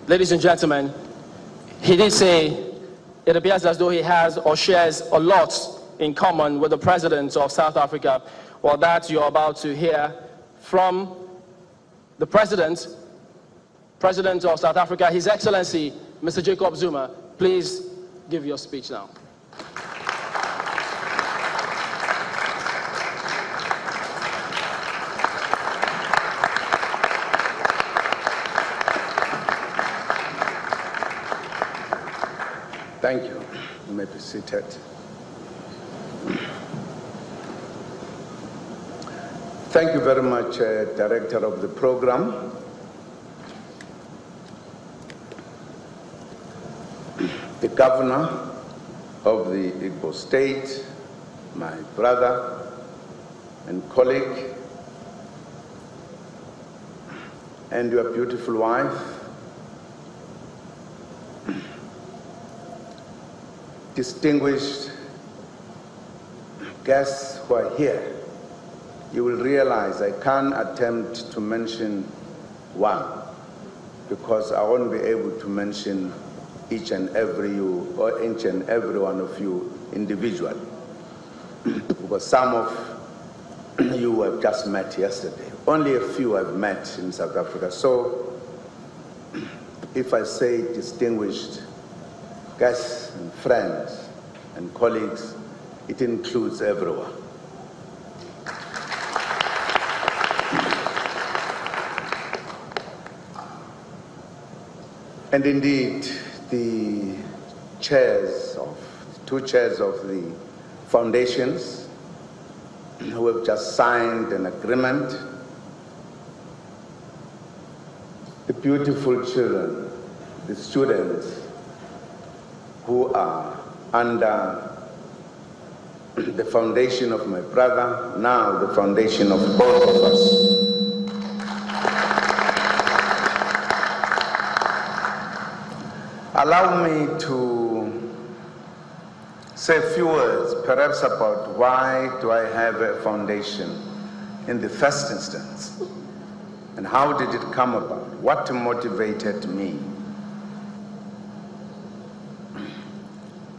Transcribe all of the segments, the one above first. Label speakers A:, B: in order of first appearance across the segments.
A: Ladies and gentlemen, he did say it appears as though he has or shares a lot in common with the President of South Africa. Well, that you're about to hear from the President of South Africa, His Excellency, Mr. Jacob Zuma. Please give your speech now.
B: Thank you. You may be seated. Thank you very much, Director of the program. The Governor of the Igbo State, my brother and colleague, and your beautiful wife, distinguished guests who are here. You will realize I can't attempt to mention one because I won't be able to mention each and every one of you individually because some of you have just met yesterday. Only a few I've met in South Africa. So if I say distinguished guests and friends and colleagues, it includes everyone. And indeed, the two chairs of the foundations who have just signed an agreement, the beautiful children, the students who are under the foundation of my brother, now the foundation of both of us. Allow me to say a few words, perhaps about why do I have a foundation in the first instance, and how did it come about? What motivated me?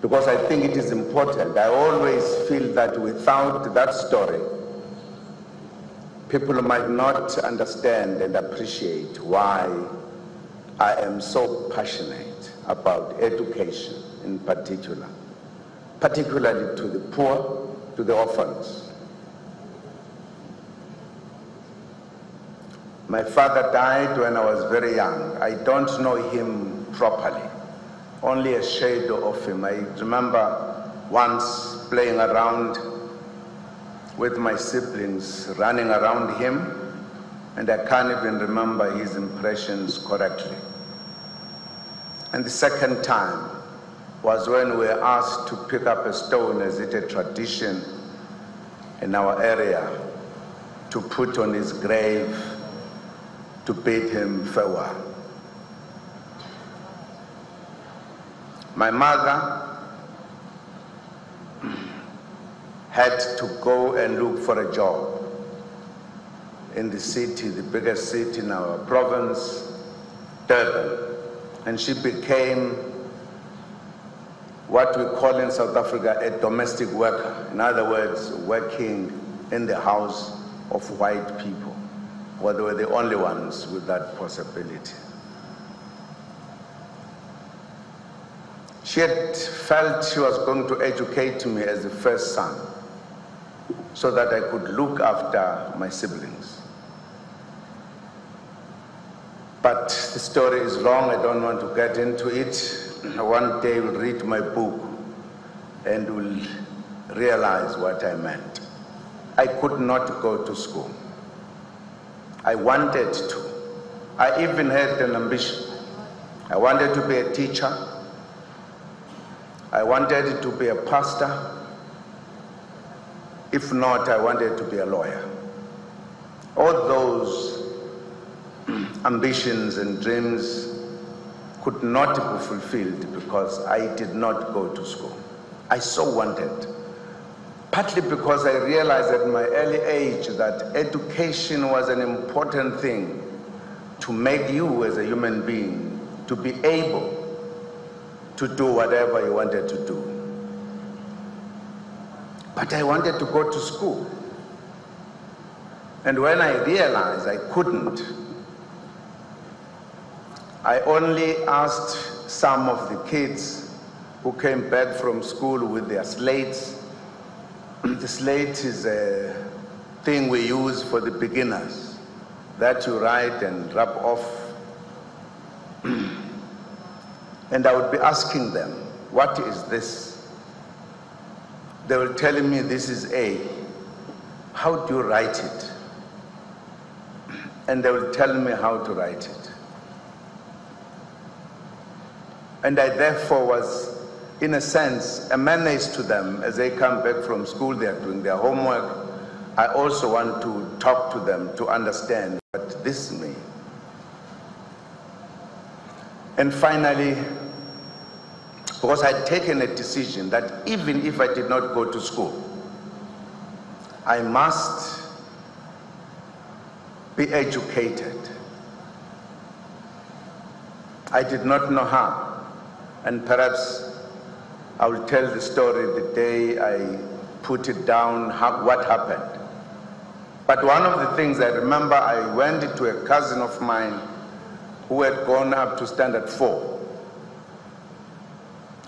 B: Because I think it is important. I always feel that without that story, people might not understand and appreciate why I am so passionate about education in particular, particularly to the poor, to the orphans. My father died when I was very young. I don't know him properly, only a shadow of him. I remember once playing around with my siblings, running around him, and I can't even remember his impressions correctly. And the second time was when we were asked to pick up a stone, as it a tradition in our area, to put on his grave to bid him farewell. My mother had to go and look for a job in the city, the biggest city in our province, Durban. And she became what we call in South Africa a domestic worker. In other words, working in the house of white people. Well, they were the only ones with that possibility. She had felt she was going to educate me as the first son so that I could look after my siblings. But the story is long, I don't want to get into it. One day you'll read my book and will realize what I meant. I could not go to school. I wanted to. I even had an ambition. I wanted to be a teacher. I wanted to be a pastor. If not, I wanted to be a lawyer. All those ambitions and dreams could not be fulfilled because I did not go to school. I so wanted, partly because I realized at my early age that education was an important thing to make you as a human being, to be able to do whatever he wanted to do. But I wanted to go to school. And when I realized I couldn't, I only asked some of the kids who came back from school with their slates. The slate is a thing we use for the beginners that you write and rub off. And I would be asking them, what is this? They were telling me this is A. How do you write it? And they will tell me how to write it. And I therefore was, in a sense, a menace to them as they come back from school, they are doing their homework. I also want to talk to them to understand what this means. And finally, because I'd taken a decision that even if I did not go to school, I must be educated. I did not know how, and perhaps I will tell the story the day I put it down, what happened. But one of the things I remember, I went to a cousin of mine who had gone up to standard 4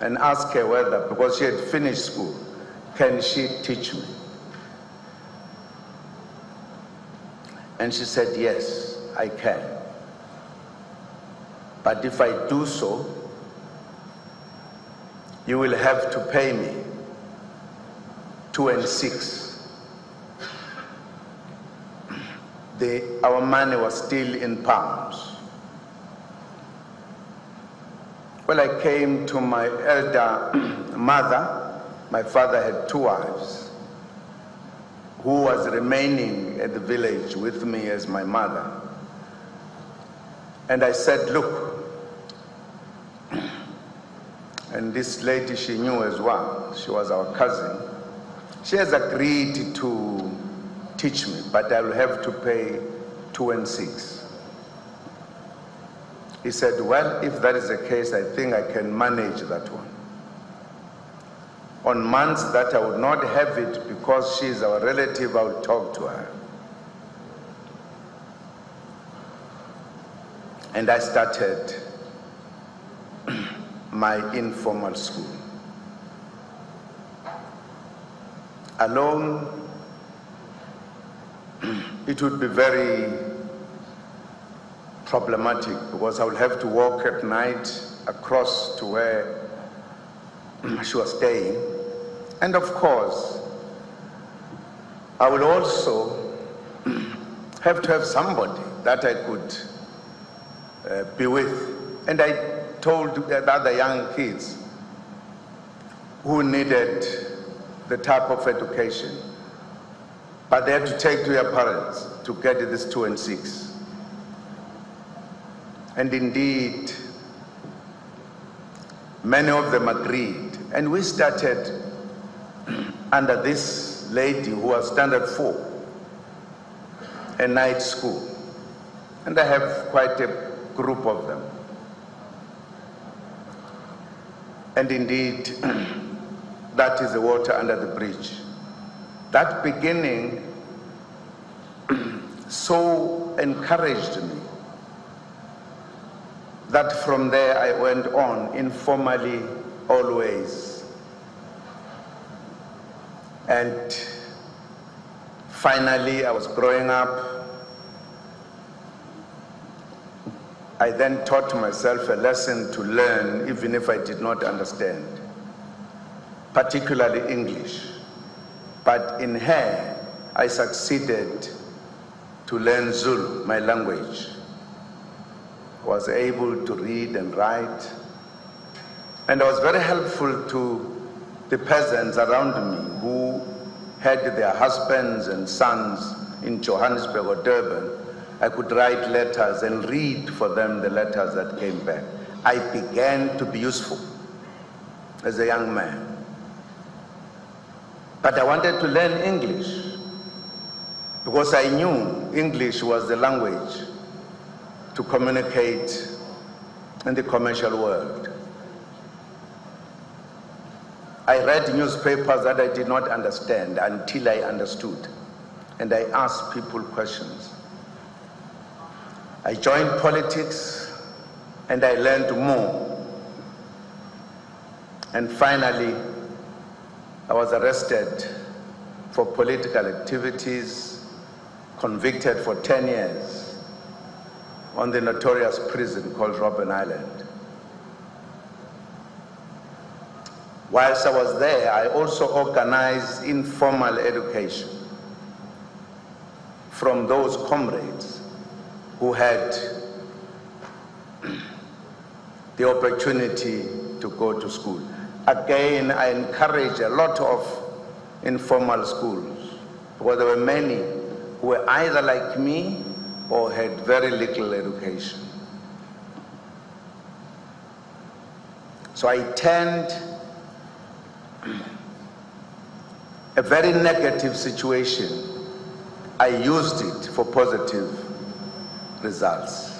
B: and asked her whether, because she had finished school, can she teach me? And she said, yes, I can. But if I do so, you will have to pay me 2 and 6. Our money was still in pounds. Well, I came to my elder mother. My father had 2 wives, who was remaining at the village with me as my mother. And I said, look, and this lady she knew as well, she was our cousin, she has agreed to teach me, but I will have to pay 2 and 6. He said, well, if that is the case, I think I can manage that one. On months that I would not have it because she is our relative, I will talk to her. And I started my informal school. Alone, it would be very problematic because I would have to walk at night across to where she was staying. And of course, I would also have to have somebody that I could be with. And I told the other young kids who needed the type of education, but they had to take to their parents to get this 2 and 6. And indeed, many of them agreed. And we started under this lady who was standard 4, a night school. And I have quite a group of them. And indeed, that is the water under the bridge. That beginning so encouraged me that from there I went on informally always. And finally I was growing up. I then taught myself a lesson to learn even if I did not understand, particularly English. But in her, I succeeded to learn Zulu, my language. Was able to read and write. And I was very helpful to the peasants around me who had their husbands and sons in Johannesburg or Durban. I could write letters and read for them the letters that came back. I began to be useful as a young man. But I wanted to learn English because I knew English was the language to communicate in the commercial world. I read newspapers that I did not understand until I understood, and I asked people questions. I joined politics, and I learned more. And finally, I was arrested for political activities, convicted for 10 years on the notorious prison called Robben Island. Whilst I was there, I also organized informal education from those comrades who had the opportunity to go to school. Again, I encourage a lot of informal schools, because there were many who were either like me or had very little education. So I turned a very negative situation, I used it for positive results.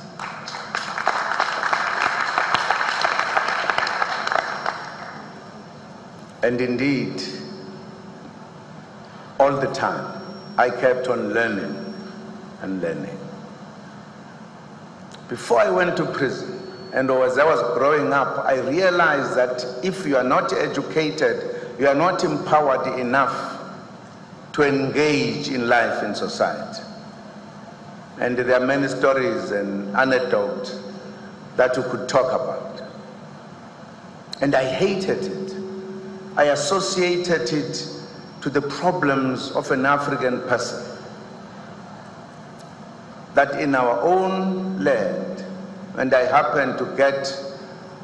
B: And indeed, all the time, I kept on learning and learning. Before I went to prison, and as I was growing up, I realized that if you are not educated, you are not empowered enough to engage in life in society. And there are many stories and anecdotes that you could talk about. And I hated it. I associated it to the problems of an African person. That in our own land, and I happened to get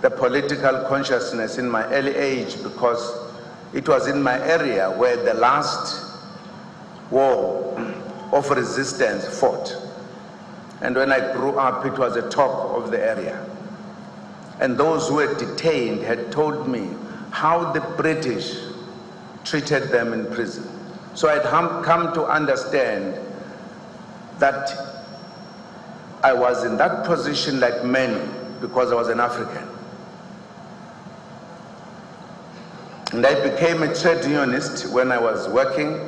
B: the political consciousness in my early age because it was in my area where the last war of resistance fought. And when I grew up, it was the talk of the area. And those who were detained had told me how the British treated them in prison. So I'd come to understand that I was in that position like many because I was an African. And I became a trade unionist when I was working,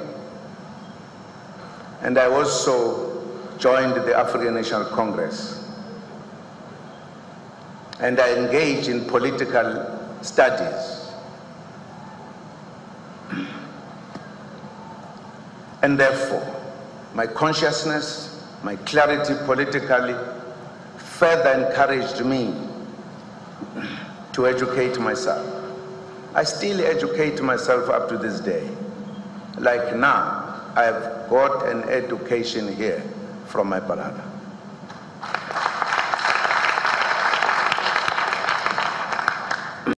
B: and I also joined the African National Congress. And I engaged in political studies. And therefore, my consciousness, my clarity politically, further encouraged me to educate myself. I still educate myself up to this day. Like now, I've got an education here from Unpalatable.